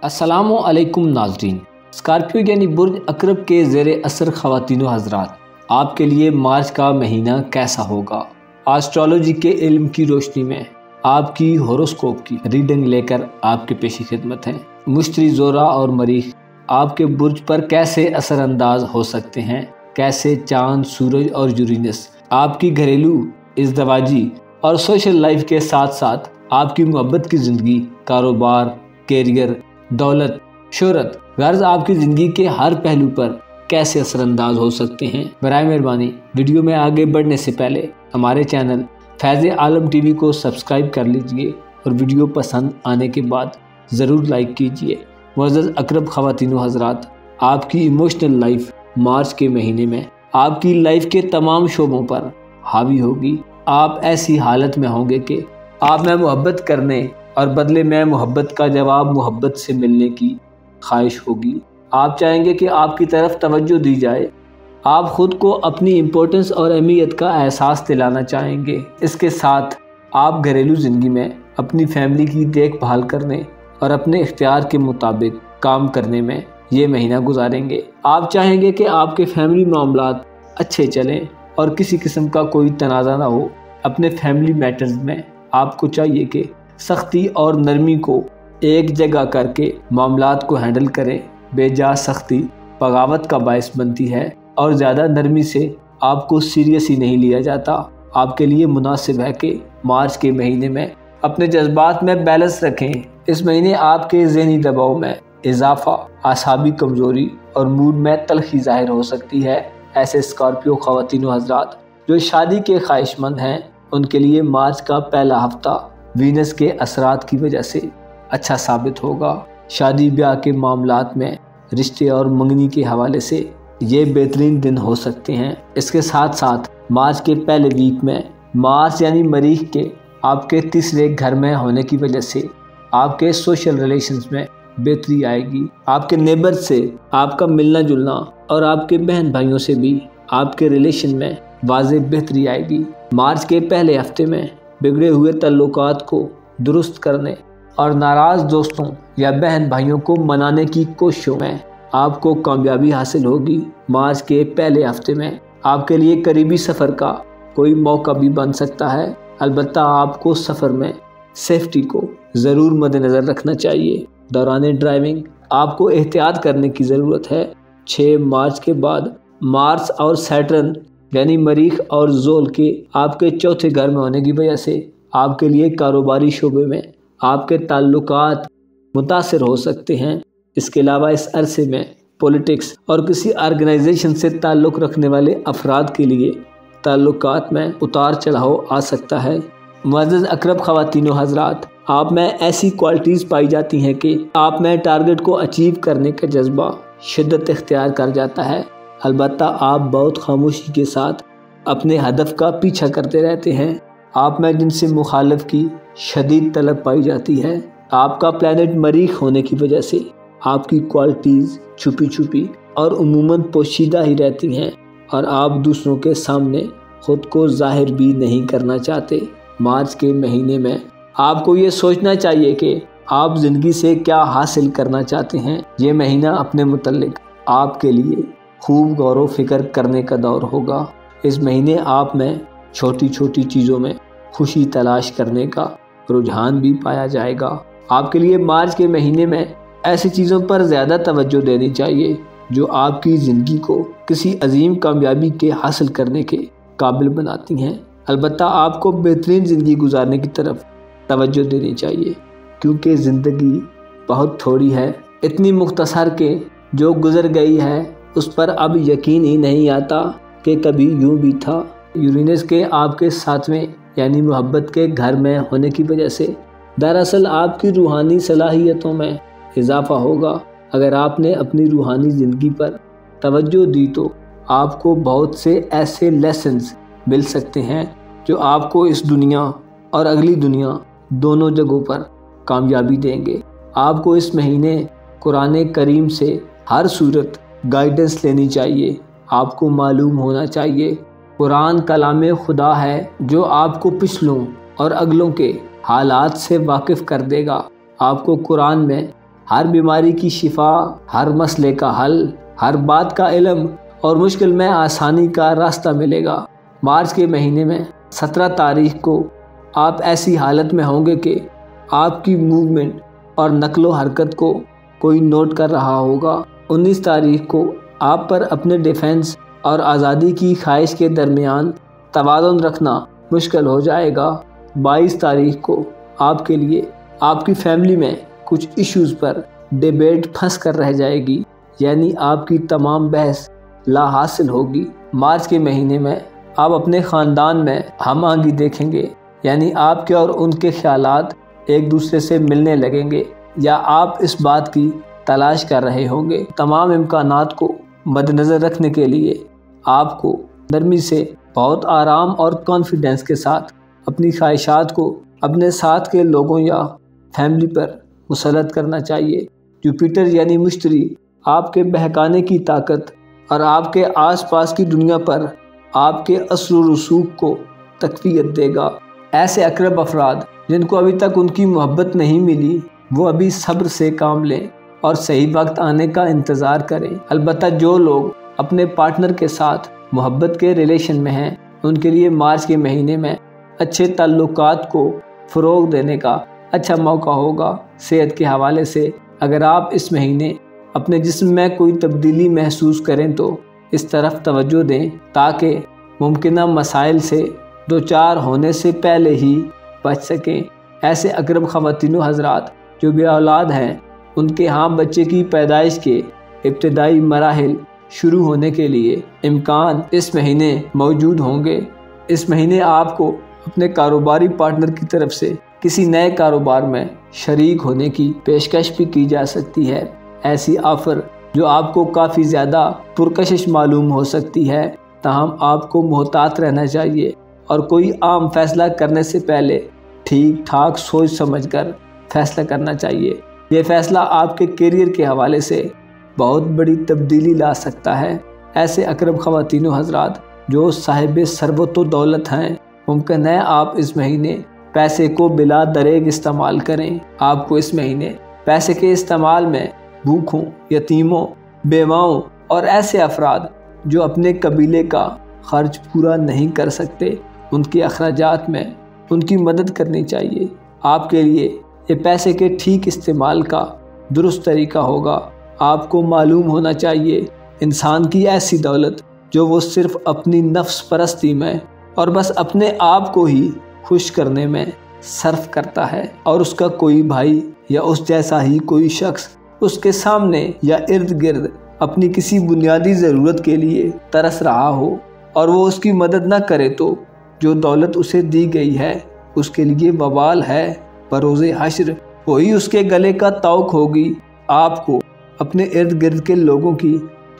अस्सलामु अलैकुम नाज़रीन। स्कॉर्पियो यानी बुर्ज अकरब के ज़ेरे असर ख़वातीन व हज़रात, आपके लिए मार्च का महीना कैसा होगा? एस्ट्रोलॉजी के इल्म की रोशनी में आपकी होरोस्कोप की रीडिंग लेकर आपके पेशी खिदमत हैं। मुश्तरी, ज़ोरा और मरीख आपके बुर्ज पर कैसे असरअंदाज हो सकते हैं? कैसे चांद, सूरज और यूरेनस आपकी घरेलू, इज़्दवाजी और सोशल लाइफ के साथ साथ आपकी मोहब्बत की ज़िंदगी, कारोबार, कैरियर, दौलत, शोहरत, गर्ज आपकी ज़िंदगी के हर पहलू पर कैसे असरअंदाज हो सकते हैं? बराए मेहरबानी वीडियो में आगे बढ़ने से पहले हमारे चैनल फैज़ आलम टीवी को सब्सक्राइब कर लीजिए और वीडियो पसंद आने के बाद ज़रूर लाइक कीजिए। मुअज़्ज़ज़ अकरब ख़वातीन व हज़रात, आपकी इमोशनल लाइफ मार्च के महीने में आपकी लाइफ के तमाम शोबों पर हावी होगी। आप ऐसी हालत में होंगे कि आप में मोहब्बत करने और बदले में मोहब्बत का जवाब मोहब्बत से मिलने की ख्वाहिश होगी। आप चाहेंगे कि आपकी तरफ तवज्जो दी जाए। आप खुद को अपनी इम्पोर्टेंस और अहमियत का एहसास दिलाना चाहेंगे। इसके साथ आप घरेलू ज़िंदगी में अपनी फैमिली की देखभाल करने और अपने इख्तियार के मुताबिक काम करने में ये महीना गुजारेंगे। आप चाहेंगे कि आपके फैमिली मामलात अच्छे चलें और किसी किस्म का कोई तनाज़ा ना हो। अपने फैमिली मैटर्स में आपको चाहिए कि सख्ती और नरमी को एक जगह करके मामलात को हैंडल करें। बेजा सख्ती बगावत का बायस बनती है और ज़्यादा नरमी से आपको सीरियस ही नहीं लिया जाता। आपके लिए मुनासिब है कि मार्च के महीने में अपने जज्बात में बैलेंस रखें। इस महीने आपके ज़हनी दबाव में इजाफा, आसाबी कमज़ोरी और मूड में तलखी ज़ाहिर हो सकती है। ऐसे स्कॉर्पियो ख़वातीन व हज़रात जो शादी के ख्वाहिशमंद हैं, उनके लिए मार्च का पहला हफ्ता वीनस के असरात की वजह से अच्छा साबित होगा। शादी ब्याह के मामलात में रिश्ते और मंगनी के हवाले से ये बेहतरीन दिन हो सकते हैं। इसके साथ साथ मार्च के पहले वीक में मार्च यानी मरीख के आपके तीसरे घर में होने की वजह से आपके सोशल रिलेशंस में बेहतरी आएगी। आपके नेबर से आपका मिलना जुलना और आपके बहन भाइयों से भी आपके रिलेशन में वाज़ेह बेहतरी आएगी। मार्च के पहले हफ्ते में बिगड़े हुए ताल्लुकात को दुरुस्त करने और नाराज़ दोस्तों या बहन भाइयों को मनाने की कोशिशों में आपको कामयाबी हासिल होगी। मार्च के पहले हफ्ते में आपके लिए करीबी सफ़र का कोई मौका भी बन सकता है। अलबत्ता आपको सफ़र में सेफ्टी को ज़रूर मद्देनज़र रखना चाहिए। दौरान ड्राइविंग आपको एहतियात करने की ज़रूरत है। 6 मार्च के बाद मार्स और सैटर्न यानी मरीख और ज़ोल के आपके चौथे घर में होने की वजह से आपके लिए कारोबारी शोबे में आपके ताल्लुकात मुतासिर हो सकते हैं। इसके अलावा इस अरसे में पॉलिटिक्स और किसी ऑर्गेनाइजेशन से ताल्लुक़ रखने वाले अफराद के लिए ताल्लुकात में उतार चढ़ाव आ सकता है। मुअज़्ज़ज़ अकरब ख़वातीन व हज़रात, आप में ऐसी क्वालिटीज़ पाई जाती हैं कि आप में टारगेट को अचीव करने का जज्बा शिद्दत इख्तियार कर जाता है। अलबत्ता आप बहुत खामोशी के साथ अपने हदफ का पीछा करते रहते हैं। आप में जिनसे मुखालिफ की शदीद तलब पाई जाती है। आपका प्लैनेट मरीख होने की वजह से आपकी क्वालिटीज़ छुपी छुपी और उमूमन पोशीदा ही रहती हैं और आप दूसरों के सामने ख़ुद को ज़ाहिर भी नहीं करना चाहते। मार्च के महीने में आपको ये सोचना चाहिए कि आप ज़िंदगी से क्या हासिल करना चाहते हैं। ये महीना अपने मुतल्लिक आपके लिए खूब गौर व फिक्र करने का दौर होगा। इस महीने आप में छोटी छोटी चीज़ों में खुशी तलाश करने का रुझान भी पाया जाएगा। आपके लिए मार्च के महीने में ऐसी चीज़ों पर ज़्यादा तवज्जो देनी चाहिए जो आपकी ज़िंदगी को किसी अजीम कामयाबी के हासिल करने के काबिल बनाती हैं। अलबत्ता आपको बेहतरीन ज़िंदगी गुजारने की तरफ तवज्जो देनी चाहिए, क्योंकि ज़िंदगी बहुत थोड़ी है, इतनी मुख्तसर के जो गुज़र गई है उस पर अब यकीन ही नहीं आता कि कभी यूं भी था। यूरेनस के आपके साथवें यानी मोहब्बत के घर में होने की वजह से दरअसल आपकी रूहानी सलाहियतों में इजाफा होगा। अगर आपने अपनी रूहानी ज़िंदगी पर तवज्जो दी तो आपको बहुत से ऐसे लेसन्स मिल सकते हैं जो आपको इस दुनिया और अगली दुनिया दोनों जगहों पर कामयाबी देंगे। आपको इस महीने कुरान करीम से हर सूरत गाइडेंस लेनी चाहिए। आपको मालूम होना चाहिए कुरान कलाम खुदा है जो आपको पिछलों और अगलों के हालात से वाकिफ़ कर देगा। आपको कुरान में हर बीमारी की शिफा, हर मसले का हल, हर बात का इल्म और मुश्किल में आसानी का रास्ता मिलेगा। मार्च के महीने में 17 तारीख को आप ऐसी हालत में होंगे कि आपकी मूवमेंट और नकलो हरकत को कोई नोट कर रहा होगा। 19 तारीख को आप पर अपने डिफेंस और आज़ादी की ख्वाहिश के दरमियान तवाज़ुन रखना मुश्किल हो जाएगा। 22 तारीख को आपके लिए आपकी फैमिली में कुछ इश्यूज़ पर डिबेट फंस कर रह जाएगी, यानी आपकी तमाम बहस ला हासिल होगी। मार्च के महीने में आप अपने ख़ानदान में हम आंगी देखेंगे, यानी आपके और उनके ख्यालात एक दूसरे से मिलने लगेंगे या आप इस बात की तलाश कर रहे होंगे। तमाम इम्कानात को मद्देनज़र रखने के लिए आपको नरमी से बहुत आराम और कॉन्फिडेंस के साथ अपनी ख्वाहिशात को अपने साथ के लोगों या फैमिली पर मुसल्लत करना चाहिए। जुपिटर यानी मुश्तरी आपके बहकाने की ताकत और आपके आसपास की दुनिया पर आपके असर व रसूख को तक़वियत देगा। ऐसे अक़रब अफराद जिनको अभी तक उनकी मोहब्बत नहीं मिली, वो अभी सब्र से काम लें और सही वक्त आने का इंतज़ार करें। अलबत्ता जो लोग अपने पार्टनर के साथ मोहब्बत के रिलेशन में हैं, उनके लिए मार्च के महीने में अच्छे ताल्लुकात को फ़रोग़ देने का अच्छा मौका होगा। सेहत के हवाले से अगर आप इस महीने अपने जिस्म में कोई तब्दीली महसूस करें तो इस तरफ तवज्जो दें ताकि मुमकिना मसाइल से दो चार होने से पहले ही बच सकें। ऐसे अक़रब ख़वातीन हज़रात जो बे औलाद हैं, उनके यहाँ बच्चे की पैदाइश के इब्तदाई मराहिल शुरू होने के लिए इम्कान इस महीने मौजूद होंगे। इस महीने आपको अपने कारोबारी पार्टनर की तरफ से किसी नए कारोबार में शरीक होने की पेशकश भी की जा सकती है। ऐसी ऑफ़र जो आपको काफ़ी ज़्यादा पुरकशिश मालूम हो सकती है, ताहम आपको मोहतात रहना चाहिए और कोई आम फैसला करने से पहले ठीक ठाक सोच समझ कर फैसला करना चाहिए। ये फ़ैसला आपके करियर के हवाले से बहुत बड़ी तब्दीली ला सकता है। ऐसे अक़रब ख़वातीन हज़रात जो साहिब सरवत व दौलत हैं, मुमकिन है आप इस महीने पैसे को बिला दरेग इस्तेमाल करें। आपको इस महीने पैसे के इस्तेमाल में भूखों, यतीमों, बेवाओं और ऐसे अफराद जो अपने कबीले का खर्च पूरा नहीं कर सकते, उनके अखराजात में उनकी मदद करनी चाहिए। आपके लिए ये पैसे के ठीक इस्तेमाल का दुरुस्त तरीका होगा। आपको मालूम होना चाहिए इंसान की ऐसी दौलत जो वो सिर्फ़ अपनी नफ्स परस्ती में और बस अपने आप को ही खुश करने में सर्फ करता है और उसका कोई भाई या उस जैसा ही कोई शख्स उसके सामने या इर्द गिर्द अपनी किसी बुनियादी ज़रूरत के लिए तरस रहा हो और वो उसकी मदद न करे तो जो दौलत उसे दी गई है उसके लिए वबाल है। बरोज़े हश्र वही उसके गले का तौक होगी। आपको अपने इर्द गिर्द के लोगों की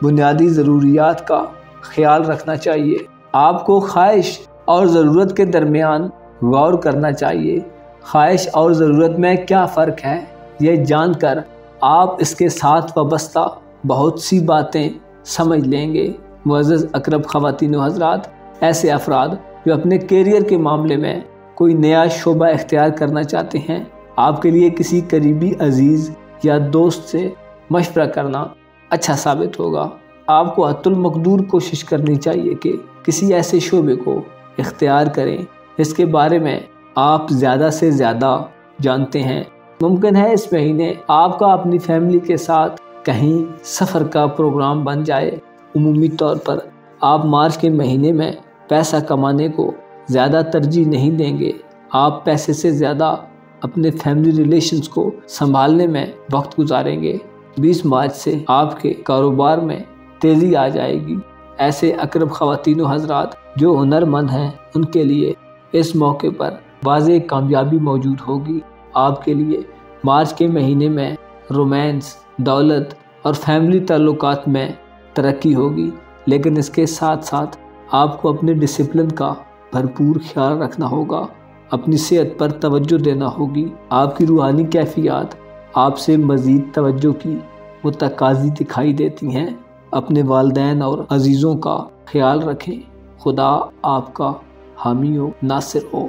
बुनियादी ज़रूरियात का ख्याल रखना चाहिए। आपको ख्वाहिश और ज़रूरत के दरमियान गौर करना चाहिए। ख्वाहिश और ज़रूरत में क्या फ़र्क है, ये जानकर आप इसके साथ वाबस्ता बहुत सी बातें समझ लेंगे। मुअज़्ज़ज़ अक़रब ख़वातीन व हज़रात, ऐसे अफराद जो अपने करियर के मामले में कोई नया शोबा इख्तियार करना चाहते हैं, आपके लिए किसी करीबी अजीज़ या दोस्त से मशवरा करना अच्छा साबित होगा। आपको हत्तुल मक़दूर कोशिश करनी चाहिए कि किसी ऐसे शोबे को इख्तियार करें जिसके बारे में आप ज़्यादा से ज़्यादा जानते हैं। मुमकिन है इस महीने आपका अपनी फैमिली के साथ कहीं सफ़र का प्रोग्राम बन जाए। उमूमी तौर पर आप मार्च के महीने में पैसा कमाने को ज़्यादा तरजीह नहीं देंगे। आप पैसे से ज़्यादा अपने फैमिली रिलेशंस को संभालने में वक्त गुजारेंगे। 20 मार्च से आपके कारोबार में तेज़ी आ जाएगी। ऐसे अक़रब ख़वातीन व हज़रात जो हुनरमंद हैं, उनके लिए इस मौके पर वाज़ेह कामयाबी मौजूद होगी। आपके लिए मार्च के महीने में रोमांस, दौलत और फैमिली ताल्लुकात में तरक्की होगी, लेकिन इसके साथ साथ आपको अपने डिसिप्लिन का भरपूर ख्याल रखना होगा। अपनी सेहत पर तवज्जो देना होगी। आपकी रूहानी कैफियत आपसे मज़ीद तवज्जो की मुतकाज़ी दिखाई देती हैं। अपने वालिदैन और अजीज़ों का ख्याल रखें। खुदा आपका हामी हो, नासिर हो।